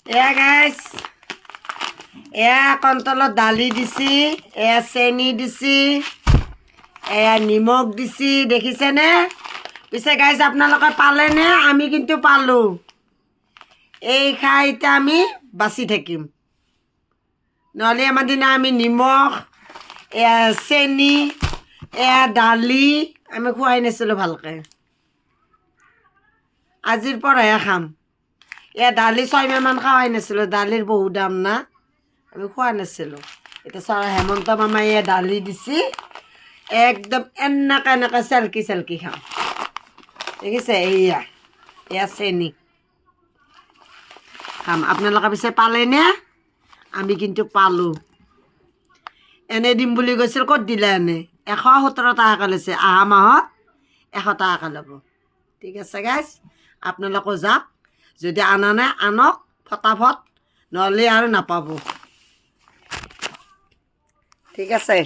এয়া গাইছ এয়া কণ্টলত দালি দিছি এয়া চেনি দিছি এয়া নিমখ দিছি দেখিছেনে পিছে গাইছ আপোনালোকে পালেনে আমি কিন্তু পালোঁ এই খাই এতিয়া আমি বাচি থাকিম নহ'লে আমাৰ দিনা আমি নিমখ এয়া চেনি এয়া দালি আমি খোৱাই নাছিলোঁ ভালকৈ আজিৰ পৰাহে খাম এয়া দালি 6 মাহমান খোৱাই নাছিলোঁ দালিৰ বহুত দাম না আমি খোৱা নাছিলোঁ এতিয়া হেমন্ত মামাই এয়া দালি দিছি একদম এনেকৈ চেলকি খাওঁ দেখিছে এয়া চেনি খাম আপোনালোকে পিছে পালেনে আমি কিন্তু পালোঁ এনে দিম বুলি কৈছিল ক'ত দিলে এনে 117 টকাকৈ লৈছে অহা মাহত 100 টকাকৈ ল'ব ঠিক আছে গাইছ আপোনালোকো যাওক যদি আনা নাই আনক ফটাফট নহ'লে আৰু নাপাব ঠিক আছে